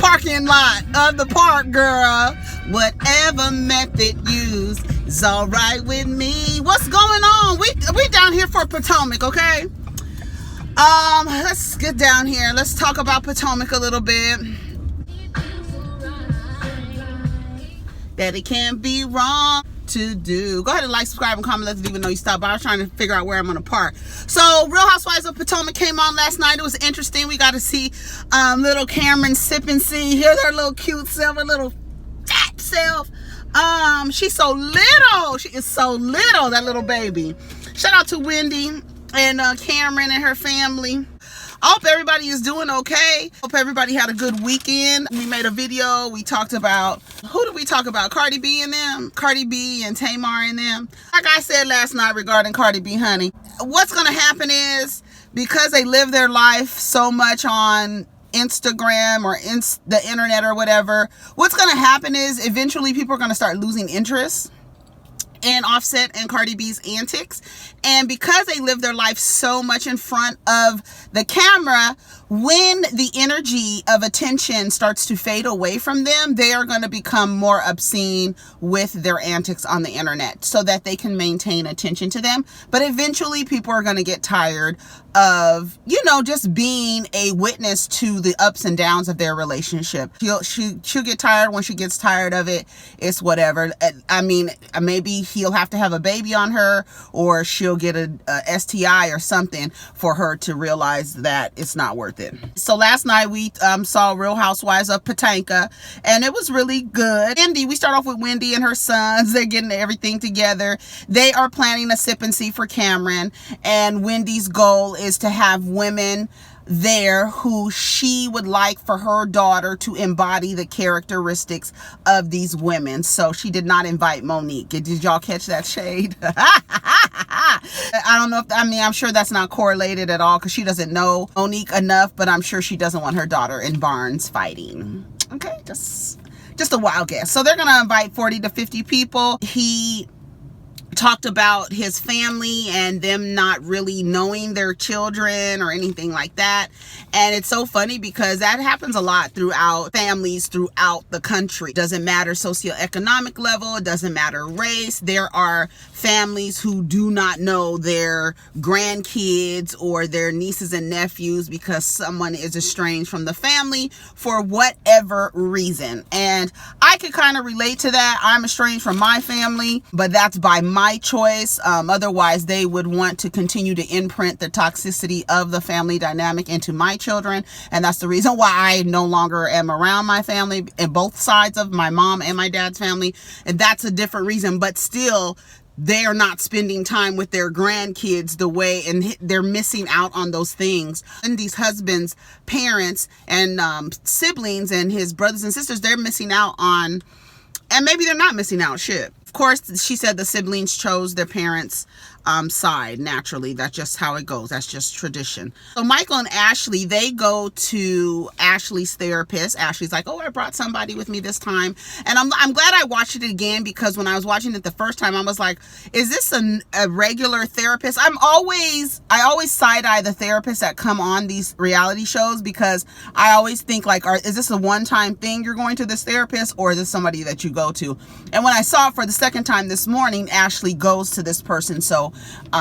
parking lot of the park, girl. Whatever method used is all right with me. What's going on? We down here for Potomac, okay? Let's get down here. Let's talk about Potomac a little bit. That it can't be wrong to do. Go ahead and like, subscribe, and comment. Let us even know you stopped by. I was trying to figure out where I'm gonna park. So Real Housewives of Potomac came on last night. It was interesting. We got to see little Cameron sip and see. Here's her little cute self, her little fat self. She's so little. She is so little, that little baby. Shout out to Wendy and Cameron and her family. I hope everybody is doing okay. Hope everybody had a good weekend. We made a video. We talked about, who did we talk about? Cardi B and them. Cardi B and Tamar and them. Like I said last night regarding Cardi B, honey, what's going to happen is, because they live their life so much on Instagram or the internet or whatever, what's going to happen is eventually people are going to start losing interest and Offset and Cardi B's antics. And because they live their life so much in front of the camera, when the energy of attention starts to fade away from them, they are going to become more obscene with their antics on the internet so that they can maintain attention to them. But eventually people are going to get tired of, you know, just being a witness to the ups and downs of their relationship. She'll get tired. When she gets tired of it, it's whatever. I mean, maybe he'll have to have a baby on her, or she'll get a STI or something for her to realize that it's not worth it. So last night we saw Real Housewives of Potomac, and it was really good. Wendy, we start off with Wendy and her sons. They're getting everything together. They are planning a sip and see for Cameron, and Wendy's goal is to have women there who she would like for her daughter to embody the characteristics of these women. So she did not invite Monique. Did y'all catch that shade? I don't know if, I'm sure that's not correlated at all because she doesn't know Monique enough, but I'm sure she doesn't want her daughter in Barnes fighting. Okay, just a wild guess. So they're gonna invite 40 to 50 people. He talked about his family and them not really knowing their children or anything like that. And it's so funny because that happens a lot throughout families throughout the country. It doesn't matter socioeconomic level, it doesn't matter race. There are families who do not know their grandkids or their nieces and nephews because someone is estranged from the family for whatever reason. And I could kind of relate to that. I'm estranged from my family, but that's by my choice. Otherwise, they would want to continue to imprint the toxicity of the family dynamic into my children. And that's the reason why I no longer am around my family and both sides of my mom and my dad's family. And that's a different reason, but still, they are not spending time with their grandkids the way, and they're missing out on those things. And these husbands, parents, and siblings, and his brothers and sisters, they're missing out on, and maybe they're not missing out, shit. Of course, she said the siblings chose their parents' side naturally. That's just how it goes. That's just tradition. So Michael and Ashley, they go to Ashley's therapist. Ashley's like, oh, I brought somebody with me this time. And I'm glad I watched it again, because when I was watching it the first time, I was like, is this a regular therapist? I always side-eye the therapists that come on these reality shows, because I always think like, is this a one-time thing you're going to this therapist, or is this somebody that you go to? And when I saw it for the second time this morning, Ashley goes to this person. So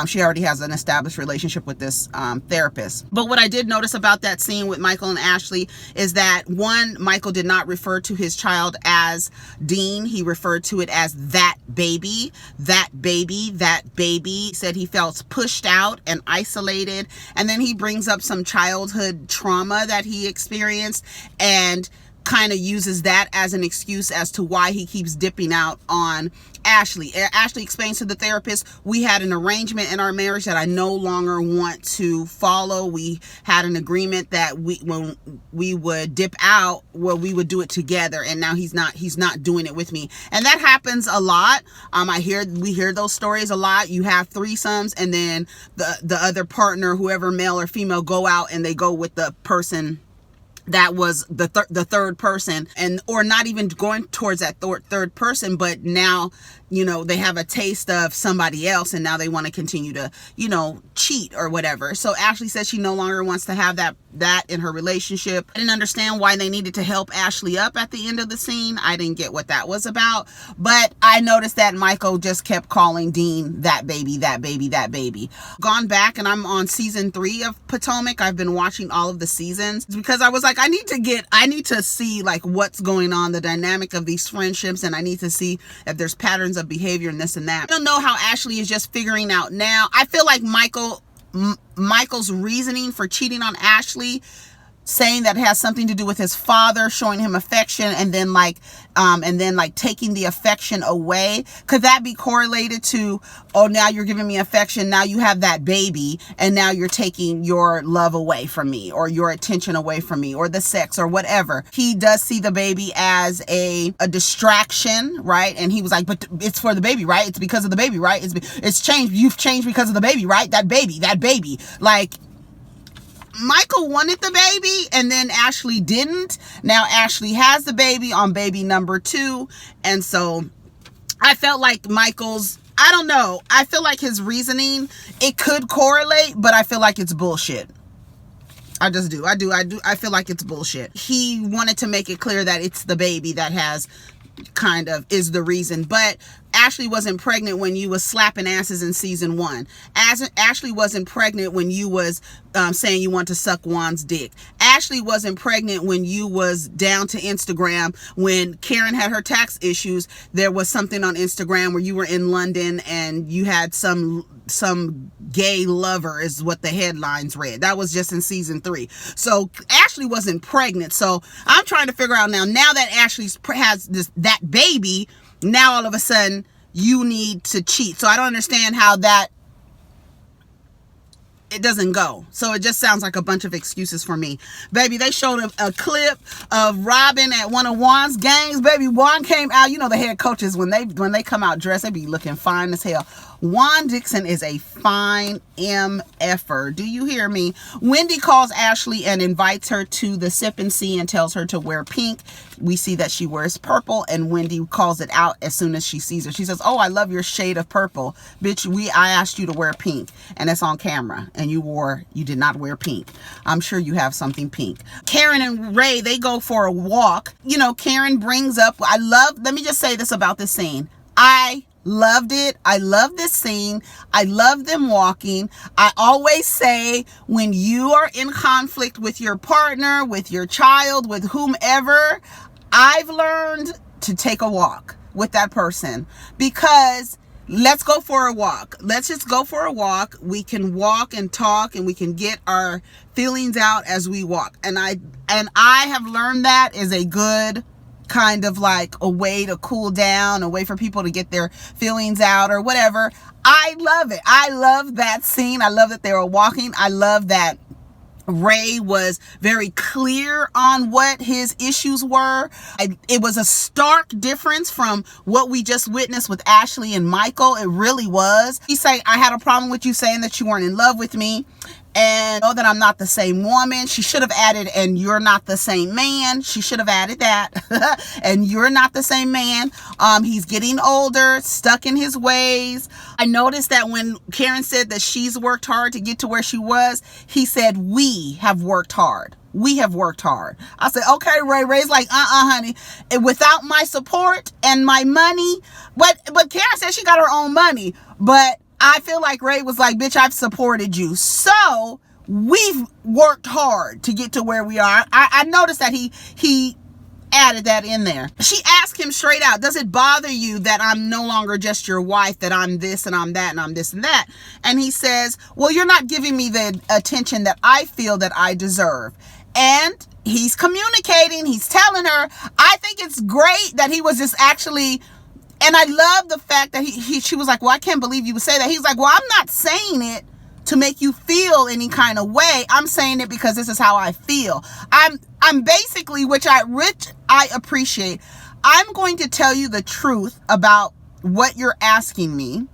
she already has an established relationship with this therapist. But what I did notice about that scene with Michael and Ashley is that, one, Michael did not refer to his child as Dean. He referred to it as that baby, that baby, that baby. He said he felt pushed out and isolated. And then he brings up some childhood trauma that he experienced and kind of uses that as an excuse as to why he keeps dipping out on Ashley. Ashley explains to the therapist, we had an arrangement in our marriage that I no longer want to follow. We had an agreement that when we would dip out, well, we would do it together, and now he's not doing it with me. And that happens a lot. We hear those stories a lot. You have threesomes, and then the other partner, whoever male or female, go out and they go with the person that was the third person, and or not even going towards that third person, but now, you know, they have a taste of somebody else and now they want to continue to, you know, cheat or whatever. So Ashley says she no longer wants to have that in her relationship. I didn't understand why they needed to help Ashley up at the end of the scene. I didn't get what that was about, but I noticed that Michael just kept calling Dean that baby, that baby, that baby. Gone back, and I'm on season 3 of Potomac. I've been watching all of the seasons because I was like, I need to see like what's going on, the dynamic of these friendships, and I need to see if there's patterns of behavior and this and that. I don't know how Ashley is just figuring out now. I feel like Michael's reasoning for cheating on Ashley, saying that it has something to do with his father showing him affection and then like taking the affection away. Could that be correlated to, oh, now you're giving me affection, now you have that baby, and now you're taking your love away from me, or your attention away from me, or the sex, or whatever. He does see the baby as a distraction, right? And he was like, but it's for the baby, right? It's because of the baby, right? It's changed. You've changed because of the baby, right? That baby. Like, Michael wanted the baby and then Ashley didn't. Now Ashley has the baby on baby number 2. And so I felt like I don't know. I feel like his reasoning, it could correlate, but I feel like it's bullshit. I just do. I feel like it's bullshit. He wanted to make it clear that it's the baby that has kind of is the reason, but Ashley wasn't pregnant when you was slapping asses in season 1. Ashley wasn't pregnant when you was saying you want to suck Juan's dick. Ashley wasn't pregnant when you was down to Instagram. When Karen had her tax issues, there was something on Instagram where you were in London and you had some gay lover, is what the headlines read. That was just in season 3. So Ashley wasn't pregnant. So I'm trying to figure out now that Ashley has that baby, now all of a sudden you need to cheat. So I don't understand how that, it doesn't go. So it just sounds like a bunch of excuses for me. Baby, they showed a clip of Robin at one of Juan's games. Baby, Juan came out. You know, the head coaches, when they come out dressed, they be looking fine as hell. Juan Dixon is a fine MFer. Do you hear me? Wendy calls Ashley and invites her to the sip and see and tells her to wear pink. We see that she wears purple, and Wendy calls it out as soon as she sees her. She says, oh, I love your shade of purple. Bitch, I asked you to wear pink, and it's on camera, and you did not wear pink. I'm sure you have something pink. Karen and Ray, they go for a walk. You know, Karen brings up, let me just say this about this scene. I loved it. I love this scene. I love them walking. I always say, when you are in conflict with your partner, with your child, with whomever, I've learned to take a walk with that person, because let's go for a walk. Let's just go for a walk. We can walk and talk, and we can get our feelings out as we walk. And I have learned that is a good kind of like a way to cool down, a way for people to get their feelings out or whatever. I love it. I love that scene. I love that they were walking. I love that Ray was very clear on what his issues were. It was a stark difference from what we just witnessed with Ashley and Michael. It really was. He said, I had a problem with you saying that you weren't in love with me, and know that I'm not the same woman. She should have added, and you're not the same man. She should have added that. And you're not the same man. He's getting older, stuck in his ways. I noticed that when Karen said that she's worked hard to get to where she was, he said, we have worked hard. We have worked hard. I said, okay, Ray. Ray's like, honey, without my support and my money. But Karen said she got her own money. But I feel like Ray was like, bitch, I've supported you. So we've worked hard to get to where we are. I noticed that he added that in there. She asked him straight out, does it bother you that I'm no longer just your wife, that I'm this and I'm that and I'm this and that? And he says, well, you're not giving me the attention that I feel that I deserve. And he's communicating. He's telling her. I think it's great that he was just actually. And I love the fact that she was like, well, I can't believe you would say that. He's like, well, I'm not saying it to make you feel any kind of way. I'm saying it because this is how I feel. I'm basically, which I appreciate. I'm going to tell you the truth about what you're asking me.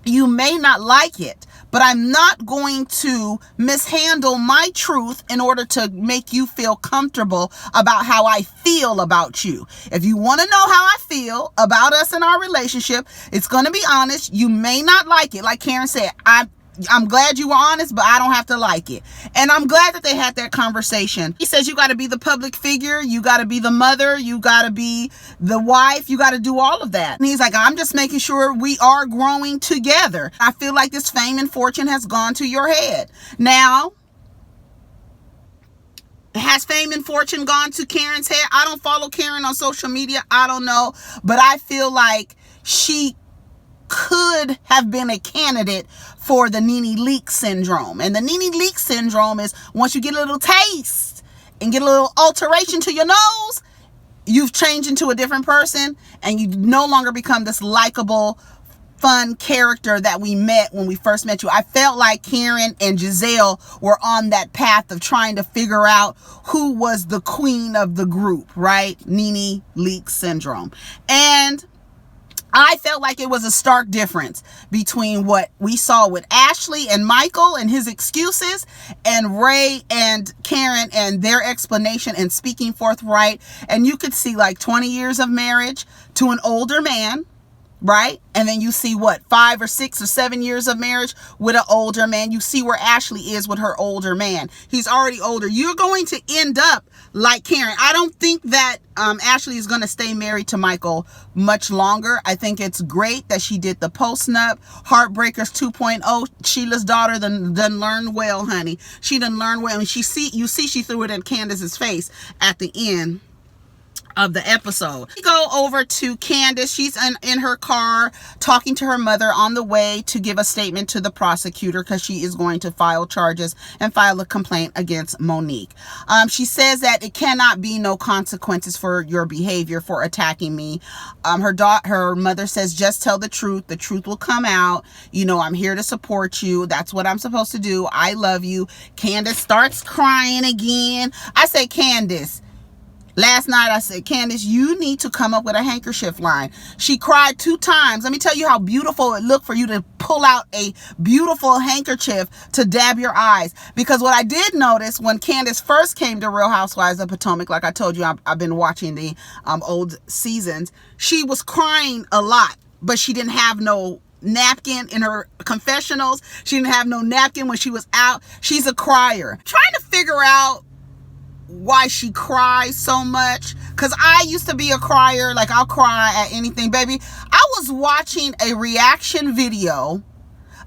You may not like it, but I'm not going to mishandle my truth in order to make you feel comfortable about how I feel about you. If you want to know how I feel about us in our relationship, it's going to be honest. You may not like it. Like Karen said, I'm glad you were honest, but I don't have to like it. And I'm glad that they had that conversation. He says you got to be the public figure. You got to be the mother. You got to be the wife. You got to do all of that. And he's like, I'm just making sure we are growing together. I feel like this fame and fortune has gone to your head. Now, has fame and fortune gone to Karen's head? I don't follow Karen on social media. I don't know. But I feel like she could have been a candidate for the Nene Leak syndrome. And the Nene Leak syndrome is once you get a little taste and get a little alteration to your nose, you've changed into a different person and you no longer become this likable, fun character that we met when we first met you. I felt like Karen and Giselle were on that path of trying to figure out who was the queen of the group, right? Nene Leak syndrome. And I felt like it was a stark difference between what we saw with Ashley and Michael and his excuses and Ray and Karen and their explanation and speaking forthright. And you could see like 20 years of marriage to an older man, right? And then you see what, 5 or 6 or 7 years of marriage with an older man. You see where Ashley is with her older man. He's already older. You're going to end up like Karen. I don't think that Ashley is going to stay married to Michael much longer. I think it's great that she did the post-nup. Heartbreakers 2.0. Sheila's daughter done learned well, honey. She done learned well. And you see she threw it in Candiace's face at the end of the episode. We go over to Candiace. She's in her car talking to her mother on the way to give a statement to the prosecutor because she is going to file charges and file a complaint against Monique. She says that it cannot be no consequences for your behavior for attacking me. Her mother says, just tell the truth. The truth will come out. You know, I'm here to support you. That's what I'm supposed to do. I love you. Candiace starts crying again. I say, Candiace, last night I said, Candiace, you need to come up with a handkerchief line. She cried 2 times. Let me tell you how beautiful it looked for you to pull out a beautiful handkerchief to dab your eyes. Because what I did notice when Candiace first came to Real Housewives of Potomac, like I told you, I've been watching the old seasons, she was crying a lot, but she didn't have no napkin in her confessionals. She didn't have no napkin when she was out. She's a crier. Trying to figure out why she cries so much, because I used to be a crier. Like, I'll cry at anything, baby. I was watching a reaction video,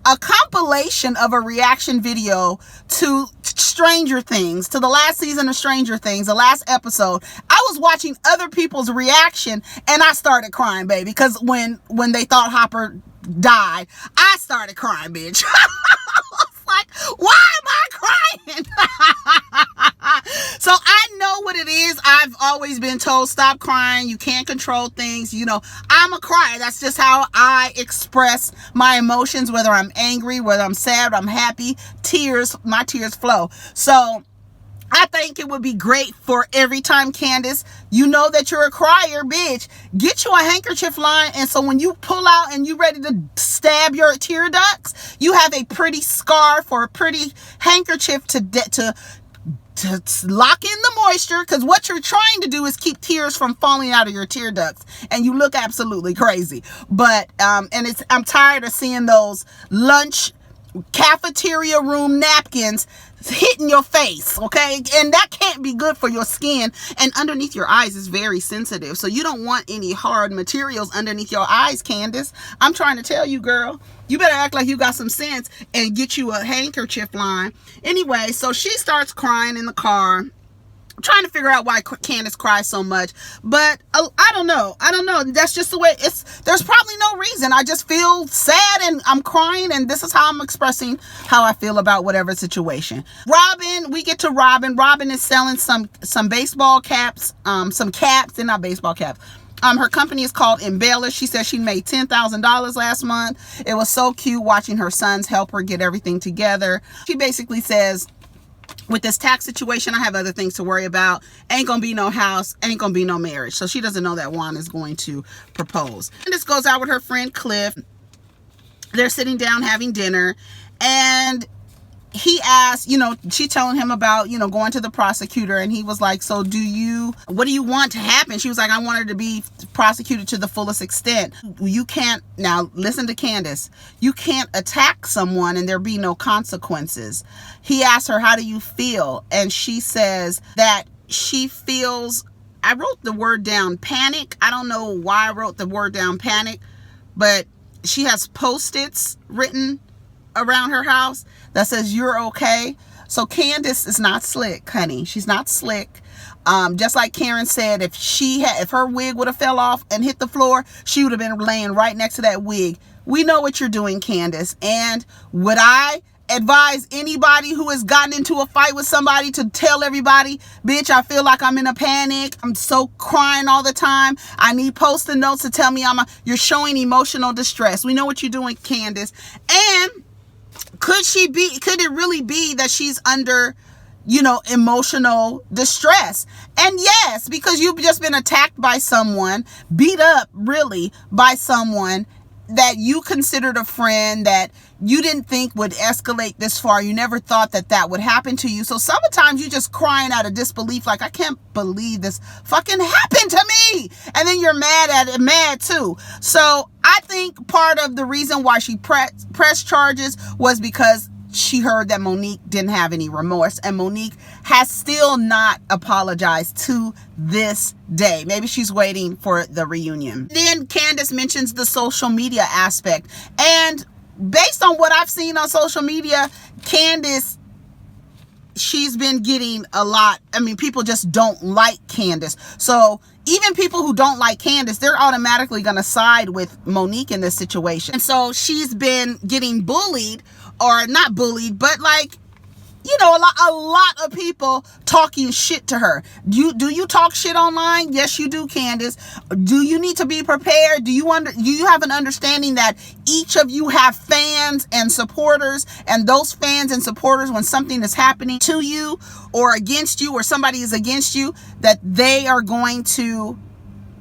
a compilation of a reaction video to Stranger Things, to the last season of Stranger Things, the last episode. I was watching other people's reaction and I started crying, baby, because when they thought Hopper died, I started crying, bitch. I was like, why am I crying? So I know what it is. I've always been told, stop crying. You can't control things. You know, I'm a crier. That's just how I express my emotions, whether I'm angry, whether I'm sad, I'm happy. My tears flow. So I think it would be great for every time, Candiace, you know that you're a crier, bitch, get you a handkerchief line. And so when you pull out and you ready to stab your tear ducts, you have a pretty scarf or a pretty handkerchief to lock in the moisture, because what you're trying to do is keep tears from falling out of your tear ducts, and you look absolutely crazy. But I'm tired of seeing those lunch cafeteria room napkins hitting your face, okay? And that can't be good for your skin, and underneath your eyes is very sensitive, so you don't want any hard materials underneath your eyes, Candiace. I'm trying to tell you, girl, you better act like you got some sense and get you a handkerchief line. Anyway, so she starts crying in the car. I'm trying to figure out why Candiace cries so much, but I don't know. That's just the way there's probably no reason. I just feel sad and I'm crying, and this is how I'm expressing how I feel about whatever situation. Robin, we get to Robin. Robin is selling some baseball caps, some caps. They're not baseball caps. Her company is called Embellish. She said she made $10,000 last month. It was so cute watching her sons help her get everything together. She basically says, with this tax situation, I have other things to worry about. Ain't gonna be no house, ain't gonna be no marriage. So she doesn't know that Juan is going to propose. And this goes out with her friend Cliff. They're sitting down having dinner, and he asked, she telling him about, going to the prosecutor, and he was like, so what do you want to happen? She was like, I want her to be prosecuted to the fullest extent. You can't, now listen to Candiace, you can't attack someone and there be no consequences. He asked her, how do you feel? And she says that she feels, I wrote the word down, panic. I don't know why I wrote the word down, panic, but she has Post-its written around her house that says you're okay. So Candiace is not slick, honey. She's not slick. Just like Karen said, if her wig would have fell off and hit the floor, she would have been laying right next to that wig. We know what you're doing, Candiace. And would I advise anybody who has gotten into a fight with somebody to tell everybody, bitch, I feel like I'm in a panic, I'm so crying all the time, I need Post-it notes to tell me you're showing emotional distress. We know what you're doing, Candiace. And could it really be that she's under, emotional distress? And yes, because you've just been attacked by someone, beat up really by someone that you considered a friend, that you didn't think would escalate this far. You never thought that would happen to you. So sometimes you just crying out of disbelief, like, I can't believe this fucking happened to me. And then you're mad too. So I think part of the reason why she pressed charges was because she heard that Monique didn't have any remorse, and Monique has still not apologized to this day. Maybe she's waiting for the reunion. Then Candiace mentions the social media aspect, and based on what I've seen on social media, Candiace, she's been getting a lot. I mean, people just don't like Candiace. So even people who don't like Candiace, they're automatically going to side with Monique in this situation. And so she's been getting bullied, or not bullied, but like, a lot of people talking shit to her. Do you talk shit online? Yes, you do, Candiace. Do you need to be prepared? Do you have an understanding that each of you have fans and supporters, and those fans and supporters, when something is happening to you or against you, or somebody is against you, that they are going to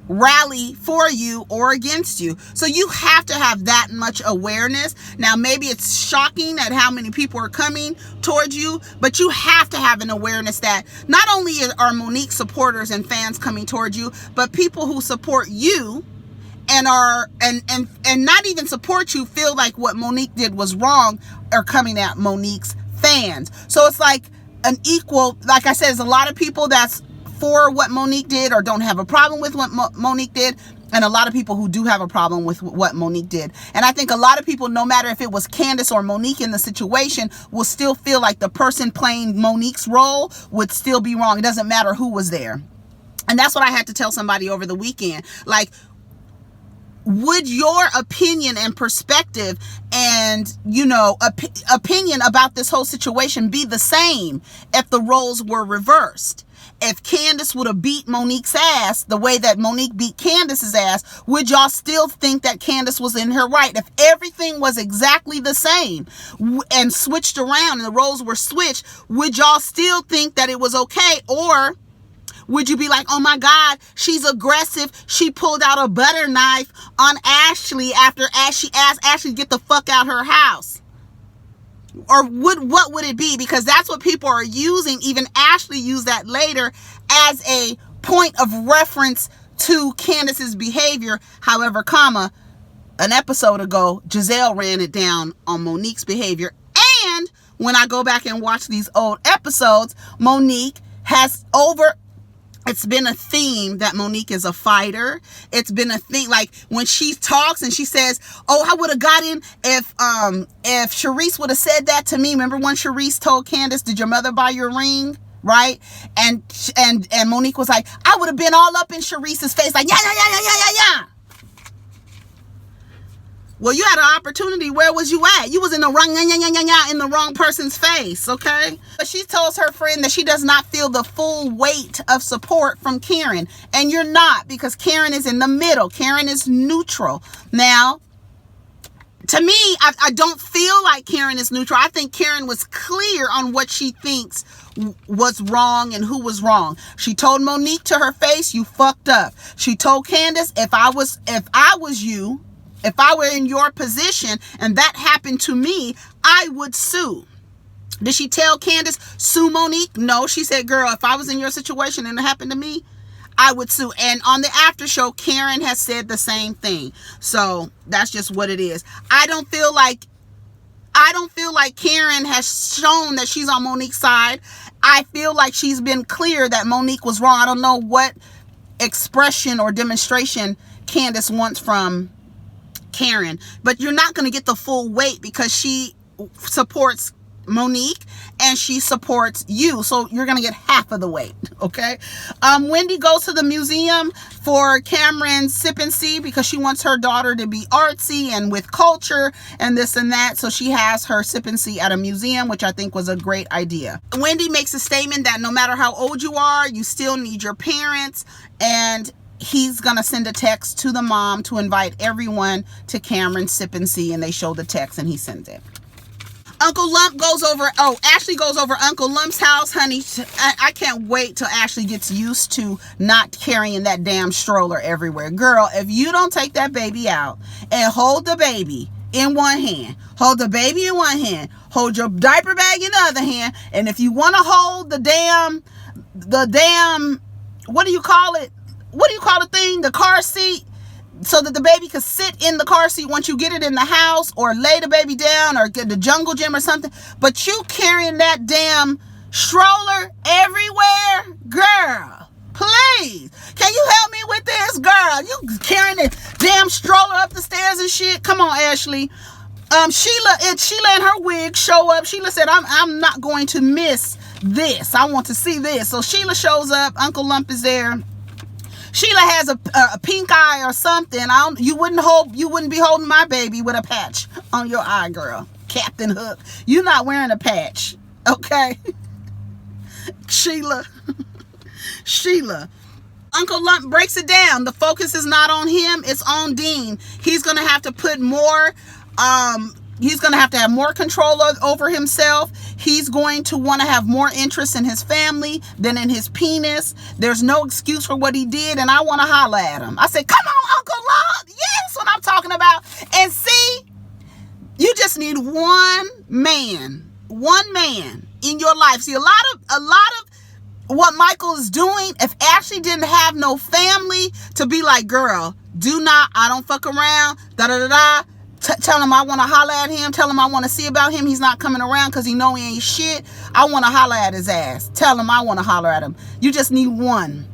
rally for you or against you? So you have to have that much awareness. Now, maybe it's shocking at how many people are coming towards you, but you have to have an awareness that not only are Monique supporters and fans coming towards you, but people who support you and are and not even support you, feel like what Monique did was wrong, are coming at Monique's fans. So it's like an equal, like I said, there's a lot of people that's for what Monique did or don't have a problem with what Monique did, and a lot of people who do have a problem with what Monique did. And I think a lot of people, no matter if it was Candiace or Monique in the situation, will still feel like the person playing Monique's role would still be wrong. It doesn't matter who was there. And that's what I had to tell somebody over the weekend. Like, would your opinion and perspective and, opinion about this whole situation be the same if the roles were reversed? If Candiace would have beat Monique's ass the way that Monique beat Candiace's ass, would y'all still think that Candiace was in her right? If everything was exactly the same and switched around and the roles were switched, would y'all still think that it was okay? Or would you be like, oh my God, she's aggressive, she pulled out a butter knife on Ashley after she asked Ashley to get the fuck out her house? Or what would it be? Because that's what people are using. Even Ashley used that later as a point of reference to Candiace's behavior. However, an episode ago, Giselle ran it down on Monique's behavior. And when I go back and watch these old episodes, Monique has it's been a theme that Monique is a fighter. It's been a thing, like when she talks and she says, oh, I would have got in if Charisse would have said that to me. Remember when Charisse told Candiace, did your mother buy your ring? Right? And Monique was like, I would have been all up in Charisse's face, like, yeah. Well, you had an opportunity. Where was you at? You was in the wrong person's face, okay? But she tells her friend that she does not feel the full weight of support from Karen. And you're not, because Karen is in the middle. Karen is neutral. Now, to me, I don't feel like Karen is neutral. I think Karen was clear on what she thinks was wrong and who was wrong. She told Monique to her face, you fucked up. She told Candiace, if I was you, If I were in your position and that happened to me, I would sue. Did she tell Candiace, sue Monique? No, she said, girl, if I was in your situation and it happened to me, I would sue. And on the after show, Karen has said the same thing. So that's just what it is. I don't feel like Karen has shown that she's on Monique's side. I feel like she's been clear that Monique was wrong. I don't know what expression or demonstration Candiace wants from Karen, but you're not going to get the full weight because she supports Monique and she supports you, so you're gonna get half of the weight. Okay. Wendy goes to the museum for Cameron's sip and see because she wants her daughter to be artsy and with culture and this and that, so she has her sip and see at a museum, which I think was a great idea. Wendy makes a statement that no matter how old you are, you still need your parents, and he's gonna send a text to the mom to invite everyone to Cameron's sip and see, and they show the text and he sends it. Ashley goes over Uncle Lump's house. Honey, I can't wait till Ashley gets used to not carrying that damn stroller everywhere. Girl, if you don't take that baby out and hold the baby in one hand, hold the baby in one hand, hold your diaper bag in the other hand, and if you want to hold the damn, what do you call it? What do you call the thing? The car seat, so that the baby could sit in the car seat once you get it in the house, or lay the baby down, or get the jungle gym or something. But you carrying that damn stroller everywhere, girl, please, can you help me with this, girl? You carrying the damn stroller up the stairs and shit. Come on, Ashley. Sheila and her wig show up. Sheila said, I'm not going to miss this. I want to see this. So Sheila shows up. Uncle Lump is there. Sheila has a pink eye or something. You wouldn't be holding my baby with a patch on your eye, girl. Captain Hook, you're not wearing a patch, okay? Sheila. Uncle Lump breaks it down. The focus is not on him, it's on Dean. He's gonna have to put more. He's going to have more control over himself. He's going to want to have more interest in his family than in his penis. There's no excuse for what he did, and I want to holler at him. I said, come on, Uncle Lump. Yes, what I'm talking about. And see, you just need one man in your life. See, a lot of what Michael is doing, if Ashley didn't have no family to be like, girl, I don't fuck around, da-da-da-da. Tell him I want to holler at him. Tell him I want to see about him. He's not coming around because he know he ain't shit. I want to holler at his ass. Tell him I want to holler at him. You just need one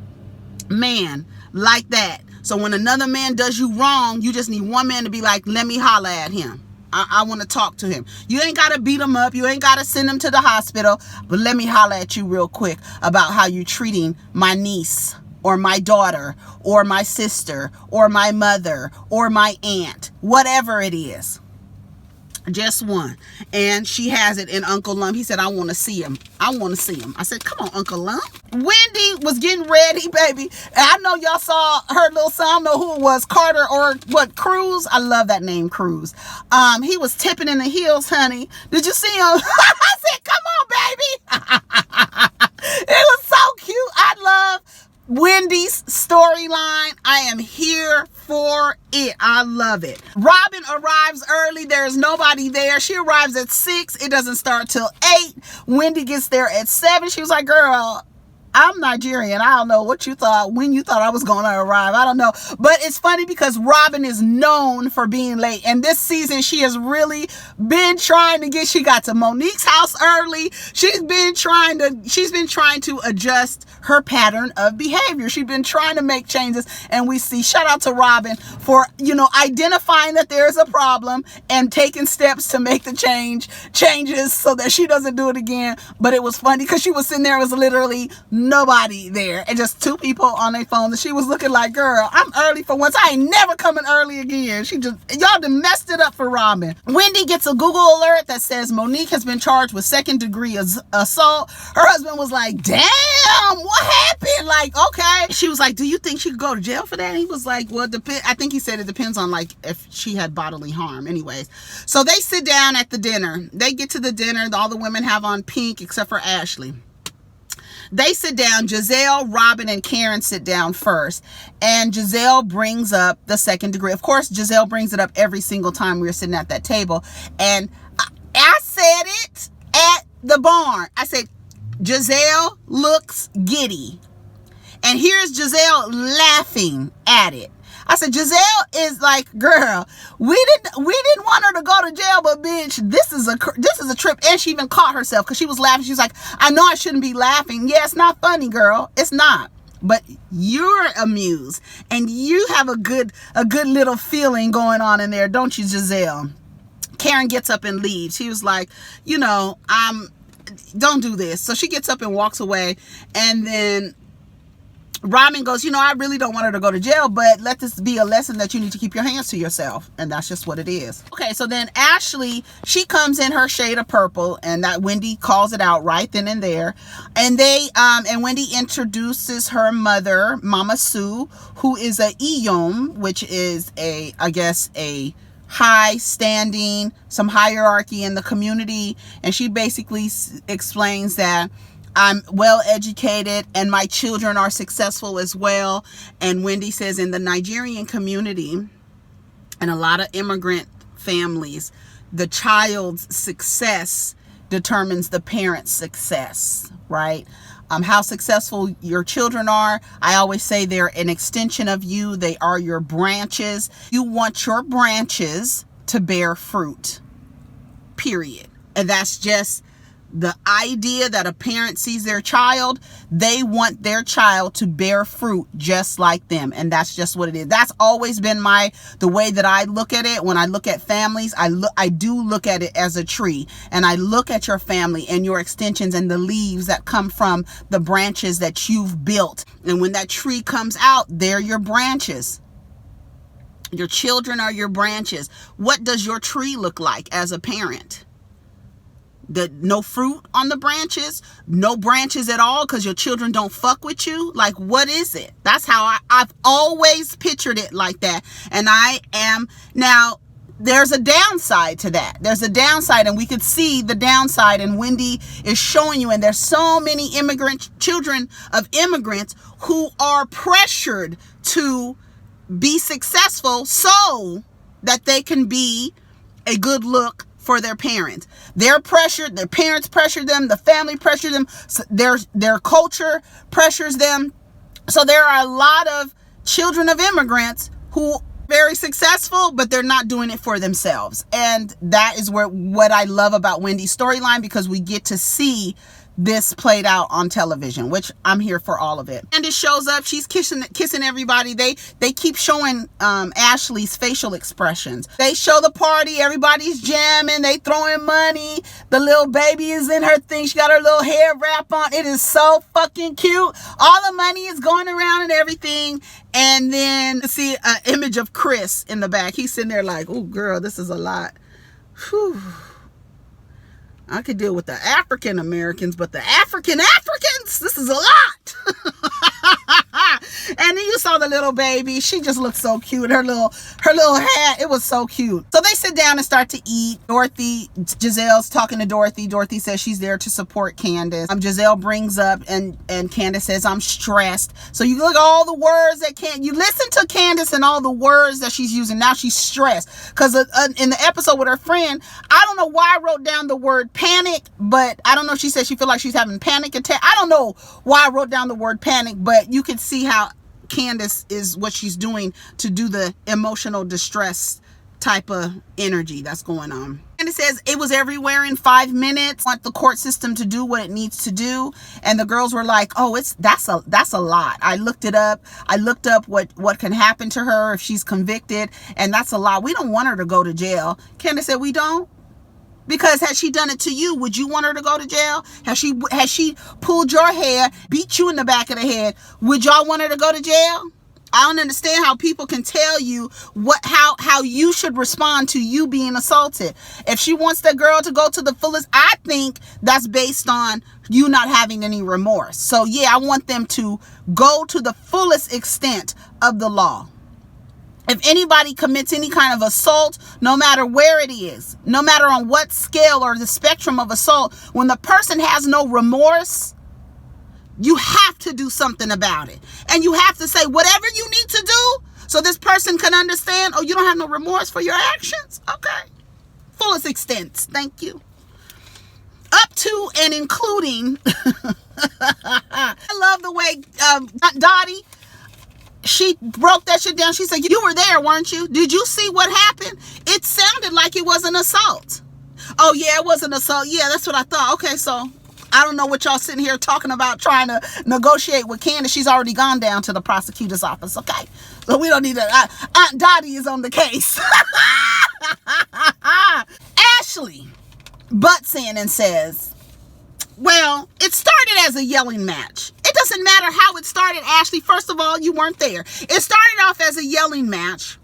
man like that. So when another man does you wrong, you just need one man to be like, let me holler at him. I want to talk to him. You ain't got to beat him up. You ain't got to send him to the hospital. But let me holler at you real quick about how you treating my niece, or my daughter, or my sister, or my mother, or my aunt, whatever it is. Just one. And she has it in Uncle Lump. He said, I want to see him. I want to see him. I said, come on, Uncle Lump. Wendy was getting ready, baby. And I know y'all saw her little son. I don't know who it was, Carter or what, Cruz. I love that name, Cruz. He was tipping in the heels, honey. Did you see him? I said, come on, baby. It was so cute. I love Wendy's storyline. I am here for it. I love it. Robin arrives early. There's nobody there. She arrives at 6. It doesn't start till 8. Wendy gets there at 7. She was like, girl, I'm Nigerian. I don't know what you thought, when you thought I was going to arrive. I don't know. But it's funny because Robin is known for being late. And this season, she has really been trying to she got to Monique's house early. She's been trying to adjust her pattern of behavior. She's been trying to make changes. And we see, shout out to Robin for, identifying that there's a problem and taking steps to make the changes so that she doesn't do it again. But it was funny because she was sitting there, it was literally nobody there and just 2 people on their phone, and she was looking like, girl, I'm early for once. I ain't never coming early again. Y'all done messed it up for Robin. Wendy gets a Google alert that says Monique has been charged with 2nd-degree assault. Her husband was like, damn, what happened? Like, okay. She was like, do you think she could go to jail for that? And he was like, well, I think he said it depends on like if she had bodily harm. Anyways, so they sit down at the dinner. They get to the dinner. All the women have on pink except for Ashley. They sit down. Giselle, Robin, and Karen sit down first. And Giselle brings up the second degree. Of course, Giselle brings it up every single time we're sitting at that table. And I said it at the barn. I said, Giselle looks giddy. And here's Giselle laughing at it. I said, Giselle is like, girl, we didn't want her to go to jail, but bitch, this is a trip. And she even caught herself because she was laughing. She's like, I know I shouldn't be laughing. Yeah, it's not funny, girl. It's not. But you're amused and you have a good little feeling going on in there, don't you, Giselle? Karen gets up and leaves. She was like, don't do this. So she gets up and walks away. And then Robin goes, I really don't want her to go to jail, but let this be a lesson that you need to keep your hands to yourself. And that's just what it is. Okay, so then Ashley, she comes in her shade of purple, and that Wendy calls it out right then and there. And and Wendy introduces her mother, Mama Sue, who is a Iyom, which is a high standing, some hierarchy in the community. And she basically explains that I'm well educated and my children are successful as well. And Wendy says in the Nigerian community and a lot of immigrant families, the child's success determines the parent's success, right? How successful your children are, I always say they're an extension of you. They are your branches. You want your branches to bear fruit, period. And that's just the idea that a parent sees their child. They want their child to bear fruit just like them. And that's just what it is. That's always been the way that I look at it. When I look at families, I do look at it as a tree, and I look at your family and your extensions and the leaves that come from the branches that you've built. And when that tree comes out, they're your branches. Your children are your branches. What does your tree look like as a parent? No fruit on the branches, no branches at all because your children don't fuck with you. Like, what is it? That's how I've always pictured it like that. And now there's a downside to that. There's a downside, and we could see the downside, and Wendy is showing you. And there's so many children of immigrants who are pressured to be successful so that they can be a good look for their parents. They're pressured, their parents pressure them, the family pressure them, so their culture pressures them. So there are a lot of children of immigrants who are very successful, but they're not doing it for themselves. And that is what I love about Wendy's storyline, because we get to see this played out on television, which I'm here for all of it. Candiace shows up. She's kissing everybody. They keep showing Ashley's facial expressions. They show the party. Everybody's jamming. They throwing money. The little baby is in her thing. She got her little hair wrap on. It is so fucking cute. All the money is going around and everything. And then see an image of Chris in the back. He's sitting there like, oh girl, this is a lot. Whew. I could deal with the African Americans, but the Africans, this is a lot. And then you saw the little baby. She just looked so cute. Her little hat, it was so cute. So they sit down and start to eat. Giselle's talking to Dorothy. Dorothy says she's there to support Candiace. Giselle brings up, and Candiace says, I'm stressed. So you look at all the words you listen to Candiace and all the words that she's using. Now she's stressed. Because in the episode with her friend, I don't know why I wrote down the word panic, but I don't know if she said she feel like she's having panic attack. I don't know why I wrote down the word panic, but you could see how Candiace is what she's doing to do the emotional distress type of energy that's going on. And it says it was everywhere in 5 minutes. Want the court system to do what it needs to do. And the girls were like, oh, that's a lot. I looked it up. I looked up what can happen to her if she's convicted, and that's a lot. We don't want her to go to jail. Candiace said, we don't. Because had she done it to you, would you want her to go to jail? Has she pulled your hair, beat you in the back of the head? Would y'all want her to go to jail? I don't understand how people can tell you how you should respond to you being assaulted. If she wants that girl to go to the fullest, I think that's based on you not having any remorse. So yeah, I want them to go to the fullest extent of the law. If anybody commits any kind of assault, no matter where it is, no matter on what scale or the spectrum of assault, when the person has no remorse, You have to do something about it. And you have to say whatever you need to do so this person can understand, oh, you don't have no remorse for your actions? Okay. Fullest extent. Thank you. Up to and including, I love the way Dottie, she broke that shit down. She said, you were there, weren't you? Did you see what happened? It sounded like it was an assault. Oh, yeah, it was an assault. Yeah, that's what I thought. Okay, so I don't know what y'all sitting here talking about trying to negotiate with Candiace. She's already gone down to the prosecutor's office, okay? So we don't need to. Aunt Dottie is on the case. Ashley butts in and says, well, it started as a yelling match. It doesn't matter how it started, Ashley. First of all, you weren't there. It started off as a yelling match.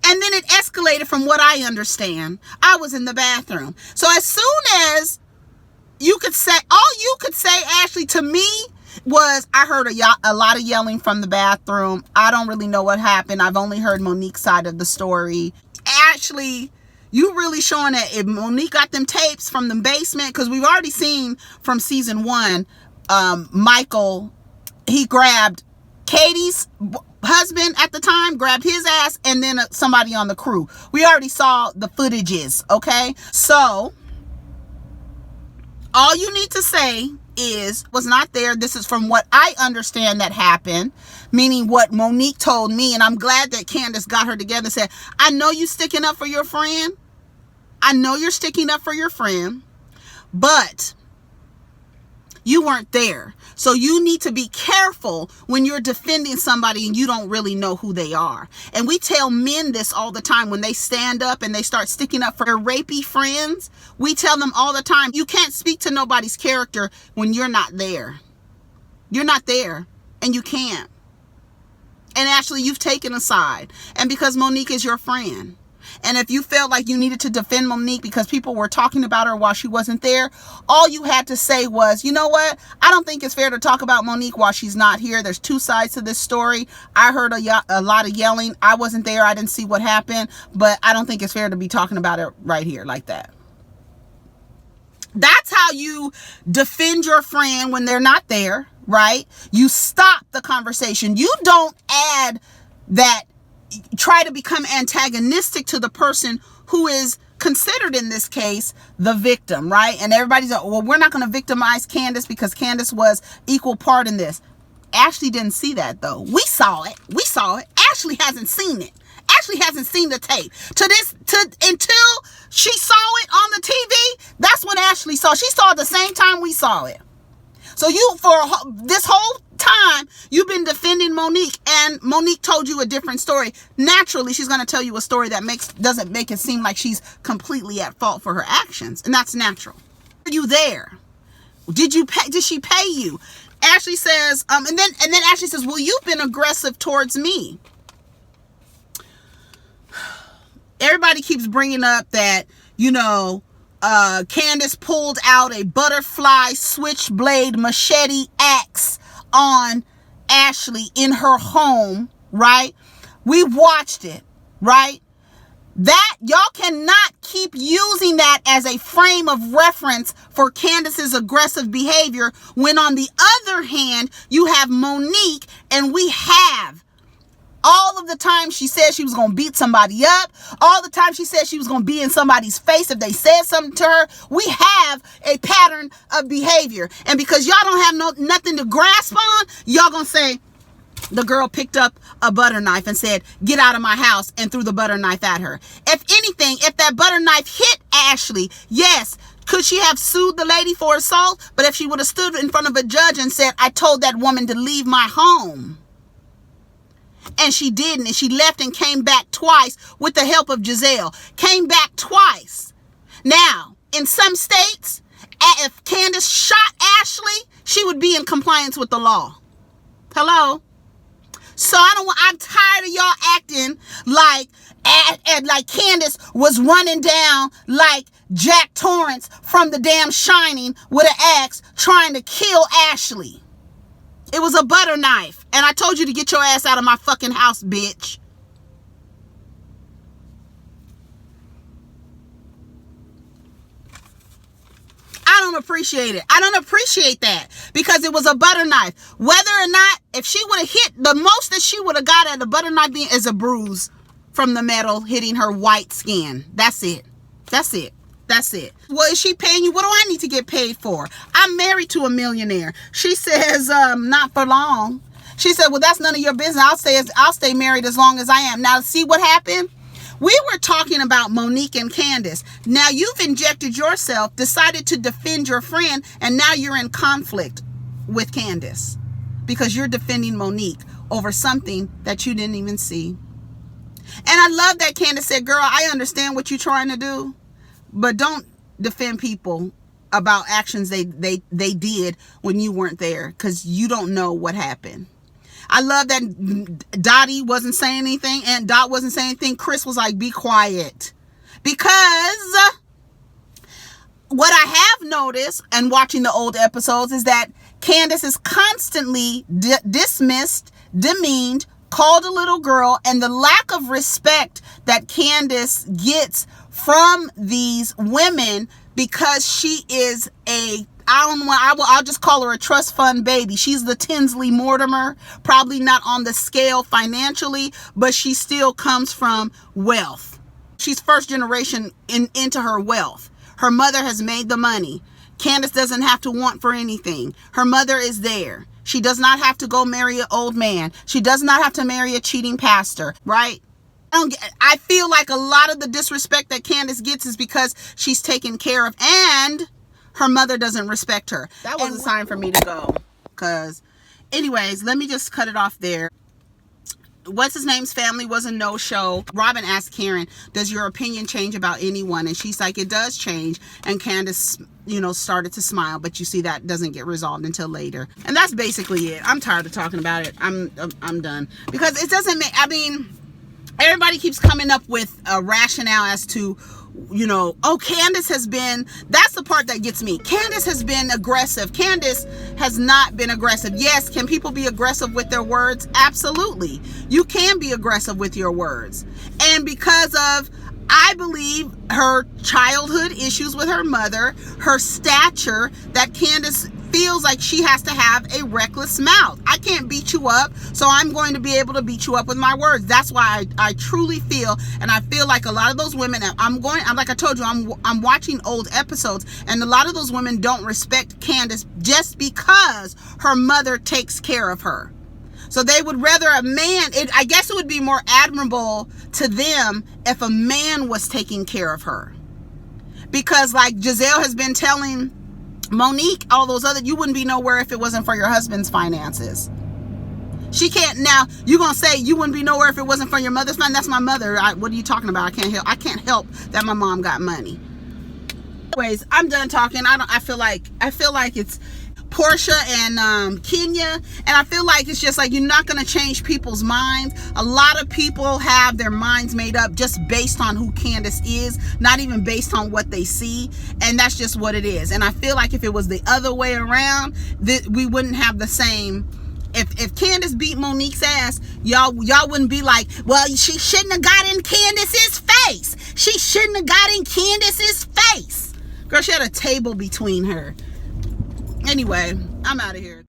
And then it escalated from what I understand. I was in the bathroom. So as soon as you could say, all you could say, Ashley, to me was, I heard a lot of yelling from the bathroom. I don't really know what happened. I've only heard Monique's side of the story. Ashley, you really showing that if Monique got them tapes from the basement, because we've already seen from season 1, Michael, he grabbed Katie's husband at the time, grabbed his ass, and then somebody on the crew. We already saw the footages, okay? So all you need to say is, was not there. This is from what I understand that happened, meaning what Monique told me. And I'm glad that Candiace got her together and said, I know you sticking up for your friend. I know you're sticking up for your friend, but you weren't there. So you need to be careful when you're defending somebody and you don't really know who they are. And we tell men this all the time when they stand up and they start sticking up for their rapey friends. We tell them all the time, you can't speak to nobody's character when you're not there. You're not there, and you can't. And actually, you've taken a side. And because Monique is your friend. And if you felt like you needed to defend Monique because people were talking about her while she wasn't there, all you had to say was, you know what? I don't think it's fair to talk about Monique while she's not here. There's two sides to this story. I heard a lot of yelling. I wasn't there. I didn't see what happened. But I don't think it's fair to be talking about it right here like that. That's how you defend your friend when they're not there, right? You stop the conversation. You don't add that. Try to become antagonistic to the person who is considered in this case the victim, right? And everybody's like, well, we're not going to victimize Candiace because Candiace was equal part in this. Ashley didn't see that though. We saw it. Ashley hasn't seen it. Ashley hasn't seen the tape until she saw it on the TV. That's when Ashley saw. She saw it the same time we saw it. So you, for this whole time, you've been defending Monique, and Monique told you a different story. Naturally, she's going to tell you a story that doesn't make it seem like she's completely at fault for her actions, and that's natural. Are you there? Did she pay you? Ashley says, and then Ashley says, well, you've been aggressive towards me. Everybody keeps bringing up that, you know, Candiace pulled out a butterfly switchblade machete axe on Ashley in her home, right? We watched it, right? That, y'all cannot keep using that as a frame of reference for Candiace's aggressive behavior when on the other hand, you have Monique, and we have all of the time she said she was going to beat somebody up. All the time she said she was going to be in somebody's face if they said something to her. We have a pattern of behavior. And because y'all don't have nothing to grasp on, y'all going to say, the girl picked up a butter knife and said, get out of my house, and threw the butter knife at her. If anything, if that butter knife hit Ashley, yes, could she have sued the lady for assault? But if she would have stood in front of a judge and said, I told that woman to leave my home, and she didn't, and she left and came back twice with the help of Giselle. Came back twice. Now, in some states, if Candiace shot Ashley, she would be in compliance with the law. Hello? So I'm tired of y'all acting like Candiace was running down like Jack Torrance from the damn Shining with an axe trying to kill Ashley. It was a butter knife. And I told you to get your ass out of my fucking house, bitch. I don't appreciate it. I don't appreciate that because it was a butter knife. Whether or not, if she would have hit, the most that she would have got at a butter knife being is a bruise from the metal hitting her white skin. That's it. That's it. That's it. Well, is she paying you? What do I need to get paid for? I'm married to a millionaire. She says, not for long. She said, well, that's none of your business. I'll stay married as long as I am. Now, see what happened? We were talking about Monique and Candiace. Now you've injected yourself, decided to defend your friend, and now you're in conflict with Candiace because you're defending Monique over something that you didn't even see. And I love that Candiace said, girl, I understand what you're trying to do, but don't defend people about actions they did when you weren't there, because you don't know what happened. I love that Dottie wasn't saying anything and Dot wasn't saying anything. Chris was like, be quiet. Because what I have noticed and watching the old episodes is that Candiace is constantly dismissed, demeaned, called a little girl, and the lack of respect that Candiace gets from these women because she is I'll just call her a trust fund baby. She's the Tinsley Mortimer, probably not on the scale financially, but she still comes from wealth. She's first generation into her wealth. Her mother has made the money. Candiace doesn't have to want for anything. Her mother is there. She does not have to go marry an old man. She does not have to marry a cheating pastor, right? I feel like a lot of the disrespect that Candiace gets is because she's taken care of and her mother doesn't respect her. That was a sign for me to go. Because, anyways, let me just cut it off there. What's his name's family was a no-show. Robin asked Karen, does your opinion change about anyone? And she's like, it does change. And Candiace, started to smile. But you see, that doesn't get resolved until later. And that's basically it. I'm tired of talking about it. I'm done. Because it doesn't make, everybody keeps coming up with a rationale as to, Candiace has been, that's the part that gets me. Candiace has been aggressive. Candiace has not been aggressive. Yes, can people be aggressive with their words? Absolutely. You can be aggressive with your words. And because of, I believe, her childhood issues with her mother, her stature, that Candiace feels like she has to have a reckless mouth. I can't beat you up, so I'm going to be able to beat you up with my words. That's why I truly feel, and I feel like a lot of those women, I'm like I told you, I'm watching old episodes, and a lot of those women don't respect Candiace just because her mother takes care of her. So they would rather a man, I guess it would be more admirable to them if a man was taking care of her. Because like Giselle has been telling Monique, all those other, you wouldn't be nowhere if it wasn't for your husband's finances. She can't, now you're gonna say you wouldn't be nowhere if it wasn't for your mother's finances. That's my mother. What are you talking about? I can't help that my mom got money. Anyways, I'm done talking. I feel like it's Portia and Kenya, and I feel like it's just like you're not going to change people's minds. A lot of people have their minds made up just based on who Candiace is, not even based on what they see, and that's just what it is. And I feel like if it was the other way around, we wouldn't have the same. If Candiace beat Monique's ass, y'all wouldn't be like, well, she shouldn't have got in Candiace's face. She shouldn't have got in Candiace's face. Girl, she had a table between her. Anyway, I'm out of here.